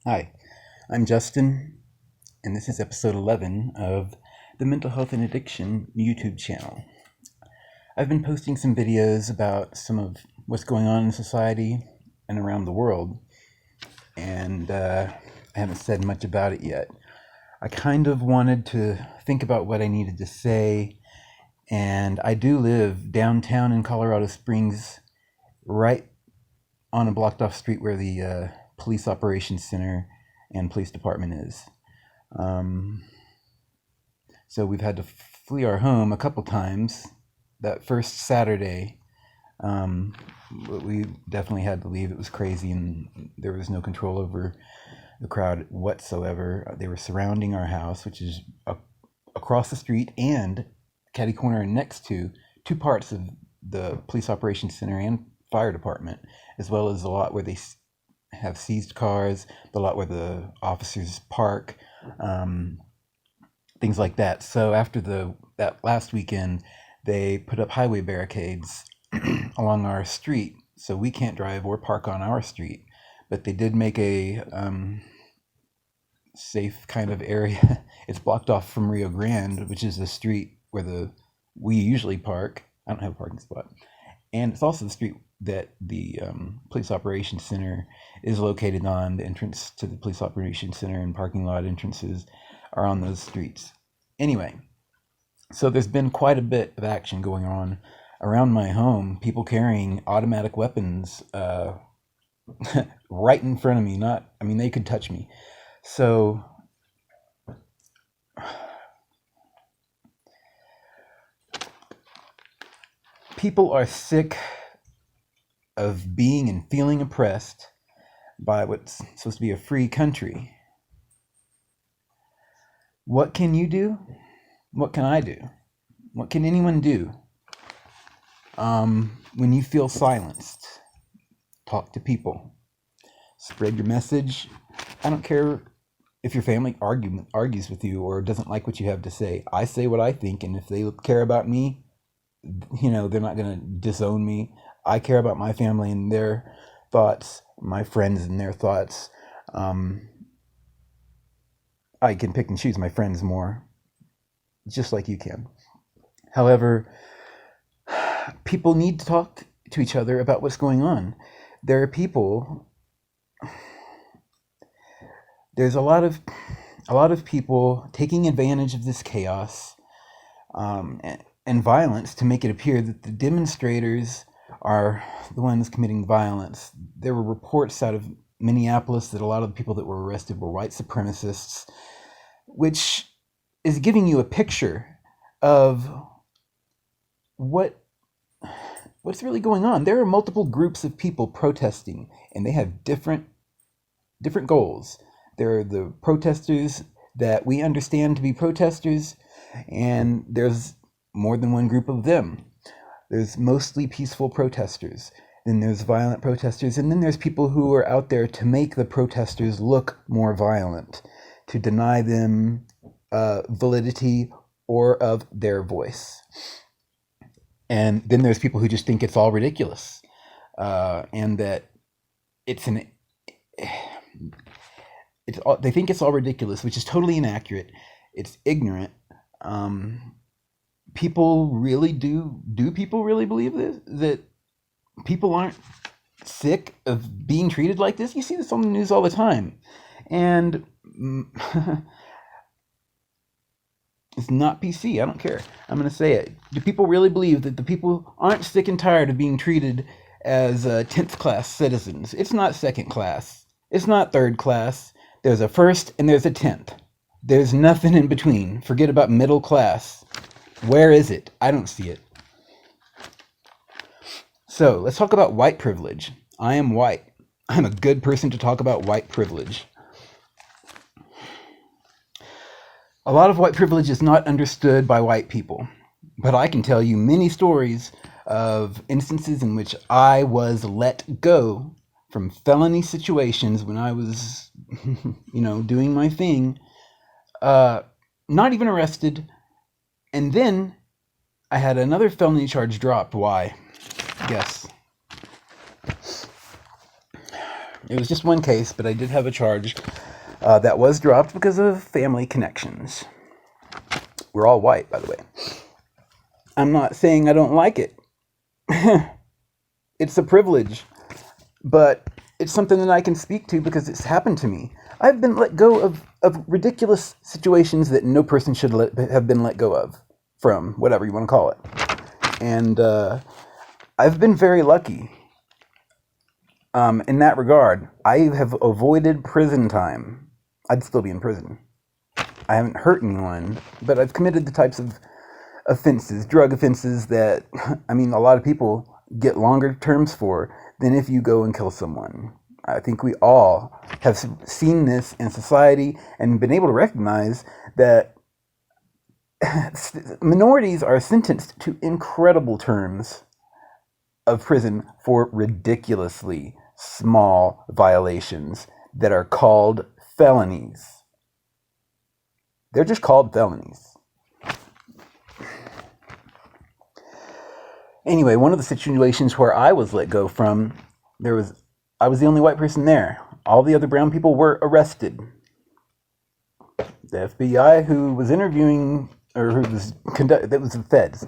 Hi, I'm Justin, and this is episode 11 of the Mental Health and Addiction YouTube channel. I've been posting some videos about some of what's going on in society and around the world, and I haven't said much about it yet. I kind of wanted to think about what I needed to say, and I do live downtown in Colorado Springs, right on a blocked off street where the police operations center and police department is. Um, so we've had to flee our home a couple times. That first Saturday, um, we definitely had to leave. It was crazy, and there was no control over the crowd whatsoever. They were surrounding our house, which is across the street and catty corner next to two parts of the police operations center and fire department, as well as a lot where they have seized cars, the lot where the officers park, um, things like that. So after that last weekend, they put up highway barricades along our street, so we can't drive or park on our street. But they did make a safe kind of area. It's blocked off from Rio Grande, which is the street where we usually park. I don't have a parking spot, and it's also the street that the police operations center is located on. The entrance to the police operations center and parking lot entrances are on those streets. Anyway, so there's been quite a bit of action going on around my home. People carrying automatic weapons right in front of me. They could touch me. So people are sick of being and feeling oppressed by what's supposed to be a free country. What can you do? What can I do? What can anyone do? When you feel silenced, talk to people. Spread your message. I don't care if your family argues with you or doesn't like what you have to say. I say what I think, and if they care about me, they're not going to disown me. I care about my family and their thoughts, my friends and their thoughts. I can pick and choose my friends more, just like you can. However, people need to talk to each other about what's going on. There's a lot of people taking advantage of this chaos and violence to make it appear that the demonstrators are the ones committing violence. There were reports out of Minneapolis that a lot of the people that were arrested were white supremacists, which is giving you a picture of what's really going on. There are multiple groups of people protesting, and they have different goals. There are the protesters that we understand to be protesters, and there's more than one group of them. There's mostly peaceful protesters, then there's violent protesters, and then there's people who are out there to make the protesters look more violent, to deny them validity or of their voice. And then there's people who just think it's all ridiculous, and that they think it's all ridiculous, which is totally inaccurate. It's ignorant. People really do people really believe this, that people aren't sick of being treated like this? You see this on the news all the time, and it's not PC. I don't care. I'm going to say it. Do people really believe that the people aren't sick and tired of being treated as 10th class citizens? It's not second class. It's not third class. There's a first and there's a 10th. There's nothing in between. Forget about middle class. Where is it? I don't see it. So let's talk about white privilege. I am white. I'm a good person to talk about white privilege. A lot of white privilege is not understood by white people, but I can tell you many stories of instances in which I was let go from felony situations when I was, doing my thing, not even arrested, and then I had another felony charge dropped. Why? Guess. It was just one case, but I did have a charge that was dropped because of family connections. We're all white, by the way. I'm not saying I don't like it. It's a privilege, but it's something that I can speak to because it's happened to me. I've been let go of ridiculous situations that no person should have been let go of, from, whatever you want to call it. And I've been very lucky in that regard. I have avoided prison time. I'd still be in prison. I haven't hurt anyone, but I've committed the types of offenses, drug offenses that, I mean, a lot of people get longer terms for than if you go and kill someone. I think we all have seen this in society and been able to recognize that minorities are sentenced to incredible terms of prison for ridiculously small violations that are called felonies. They're just called felonies. Anyway, one of the situations where I was let go from, I was the only white person there. All the other brown people were arrested. The FBI who was interviewing, or who was that was the feds,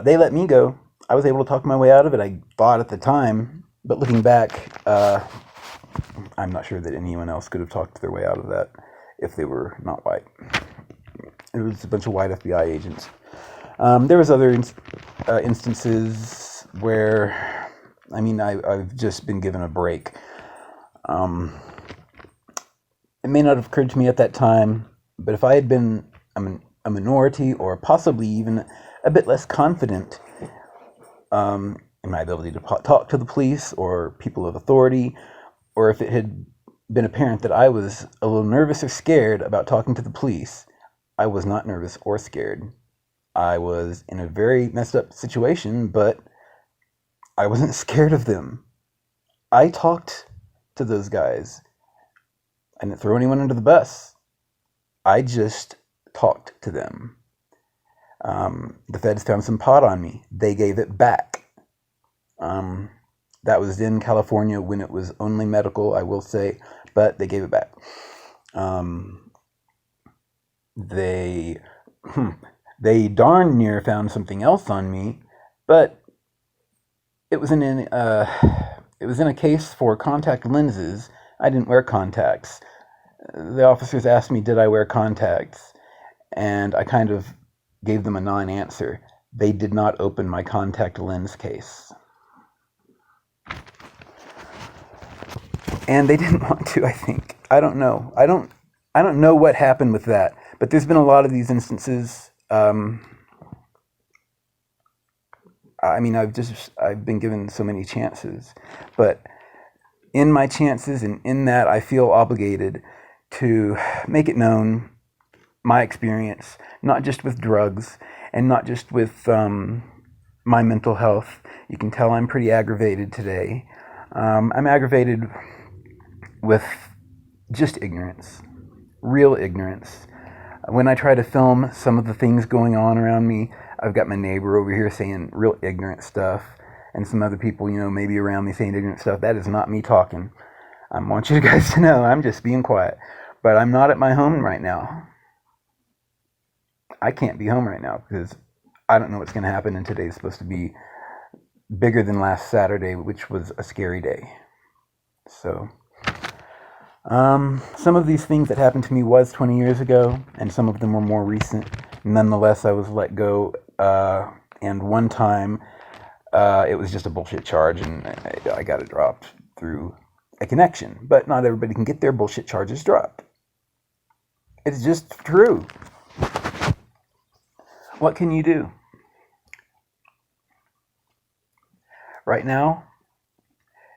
they let me go. I was able to talk my way out of it, I thought at the time. But looking back, I'm not sure that anyone else could have talked their way out of that if they were not white. It was a bunch of white FBI agents. There was other instances where, I mean, I've just been given a break. It may not have occurred to me at that time, but if I had been a minority, or possibly even a bit less confident in my ability to talk to the police or people of authority, or if it had been apparent that I was a little nervous or scared about talking to the police, I was not nervous or scared. I was in a very messed up situation, but I wasn't scared of them. I talked to those guys. I didn't throw anyone under the bus. I just talked to them. The feds found some pot on me. They gave it back. That was in California when it was only medical, I will say, but they gave it back. They darn near found something else on me, but it was in a case for contact lenses. I didn't wear contacts. The officers asked me, did I wear contacts? And I kind of gave them a non-answer. They did not open my contact lens case. And they didn't want to, I think. I don't know. I don't know what happened with that. But there's been a lot of these instances. I mean, I've been given so many chances. But in my chances and in that, I feel obligated to make it known, my experience, not just with drugs and not just with my mental health. You can tell I'm pretty aggravated today. I'm aggravated with just ignorance, real ignorance. When I try to film some of the things going on around me, I've got my neighbor over here saying real ignorant stuff, and some other people, maybe around me saying ignorant stuff. That is not me talking. I want you guys to know I'm just being quiet. But I'm not at my home right now. I can't be home right now because I don't know what's going to happen, and today's supposed to be bigger than last Saturday, which was a scary day. So, some of these things that happened to me was 20 years ago, and some of them were more recent. Nonetheless, I was let go, and one time it was just a bullshit charge, and I got it dropped through a connection. But not everybody can get their bullshit charges dropped. It's just true. What can you do? Right now,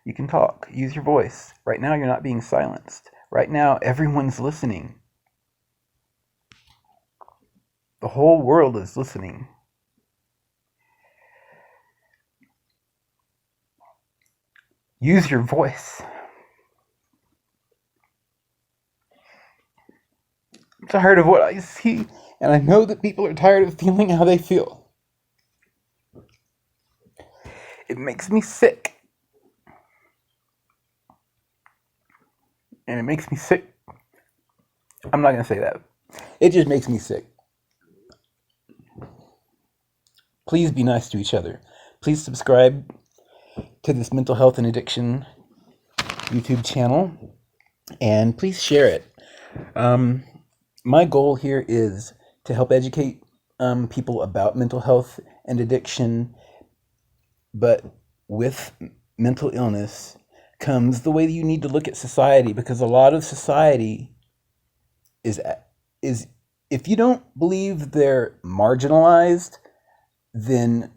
you can talk. Use your voice. Right now, you're not being silenced. Right now, everyone's listening. The whole world is listening. Use your voice. I'm tired of what I see, and I know that people are tired of feeling how they feel. It makes me sick. and it makes me sick. I'm not going to say that. It just makes me sick. Please be nice to each other. Please subscribe to this mental health and addiction YouTube channel, and please share it. My goal here is to help educate people about mental health and addiction, but with mental illness comes the way that you need to look at society, because a lot of society is if you don't believe they're marginalized, then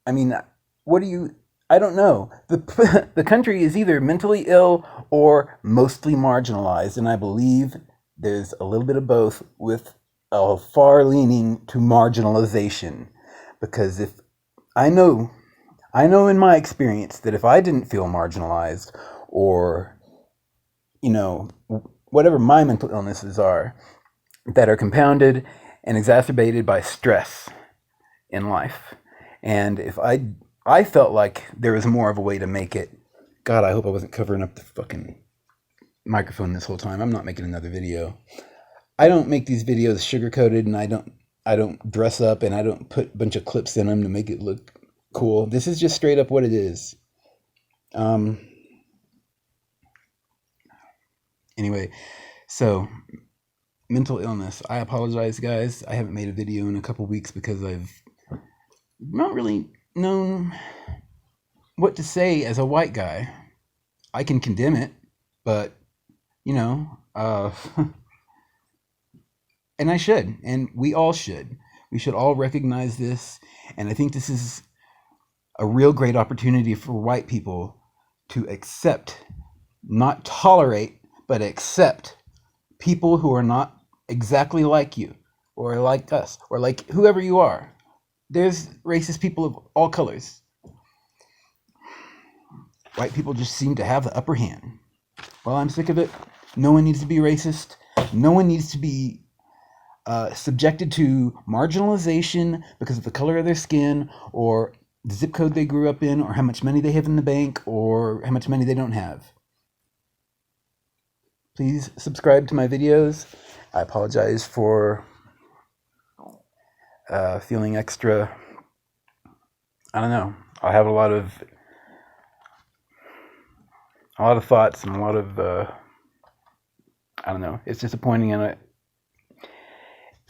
I mean, what do you? I don't know. The country is either mentally ill or mostly marginalized, and I believe there's a little bit of both, with a far leaning to marginalization. Because if I know in my experience that if I didn't feel marginalized, or whatever my mental illnesses are that are compounded and exacerbated by stress in life, and if I felt like there was more of a way to make it. God, I hope I wasn't covering up the fucking microphone this whole time. I'm not making another video. I don't make these videos sugar-coated, and I don't dress up, and I don't put a bunch of clips in them to make it look cool. This is just straight up what it is. Anyway, so mental illness. I apologize, guys. I haven't made a video in a couple weeks because I've not really known what to say as a white guy. I can condemn it, but and I should, and we all should. We should all recognize this, and I think this is a real great opportunity for white people to accept, not tolerate, but accept people who are not exactly like you, or like us, or like whoever you are. There's racist people of all colors. White people just seem to have the upper hand. Well, I'm sick of it. No one needs to be racist. No one needs to be subjected to marginalization because of the color of their skin, or the zip code they grew up in, or how much money they have in the bank, or how much money they don't have. Please subscribe to my videos. I apologize for feeling extra. I don't know. I have a lot of thoughts and a lot of I don't know. It's disappointing, and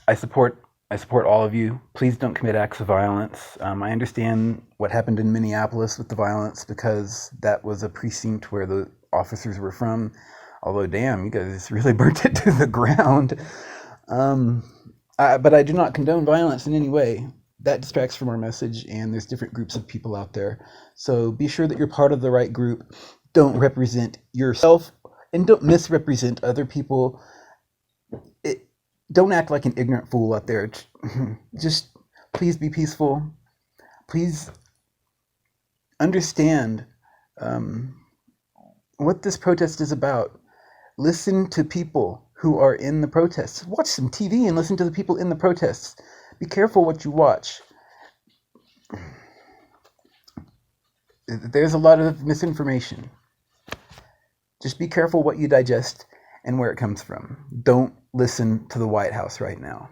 I support all of you. Please don't commit acts of violence. I understand what happened in Minneapolis with the violence, because that was a precinct where the officers were from. Although, damn, you guys really burnt it to the ground. But I do not condone violence in any way. That distracts from our message, and there's different groups of people out there. So be sure that you're part of the right group. Don't represent yourself, and don't misrepresent other people. Don't act like an ignorant fool out there. Just please be peaceful. Please understand what this protest is about. Listen to people who are in the protests. Watch some TV and listen to the people in the protests. Be careful what you watch. There's a lot of misinformation. Just be careful what you digest and where it comes from. Don't listen to the White House right now.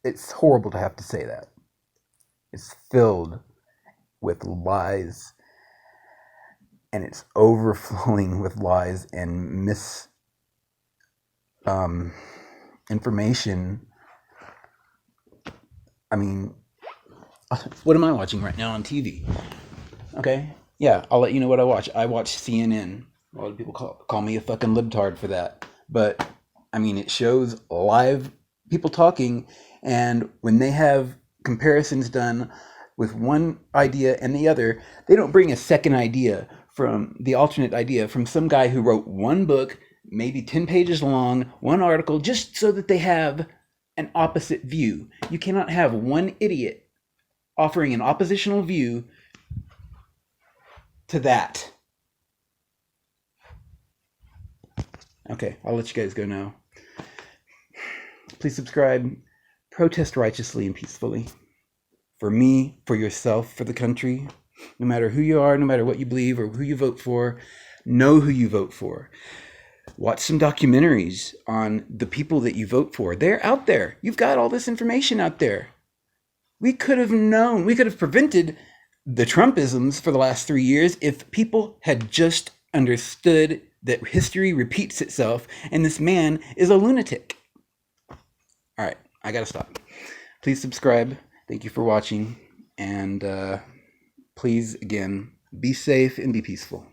It's horrible to have to say that. It's filled with lies, and it's overflowing with lies and information. I mean, what am I watching right now on TV? Okay, yeah, I'll let you know what I watch. I watch CNN. A lot of people call me a fucking libtard for that. But, I mean, it shows live people talking, and when they have comparisons done with one idea and the other, they don't bring a second idea from the alternate idea from some guy who wrote one book, maybe 10 pages long, one article, just so that they have an opposite view. You cannot have one idiot offering an oppositional view to that. Okay, I'll let you guys go now. Please subscribe. Protest righteously and peacefully. For me, for yourself, for the country. No matter who you are, no matter what you believe or who you vote for, Know who you vote for. Watch some documentaries on the people that you vote for. They're out there. You've got all this information out there. We could have known, we could have prevented the Trumpisms for the last 3 years if people had just understood that history repeats itself and this man is a lunatic. All right, I gotta stop. Please subscribe. Thank you for watching. And please, again, be safe and be peaceful.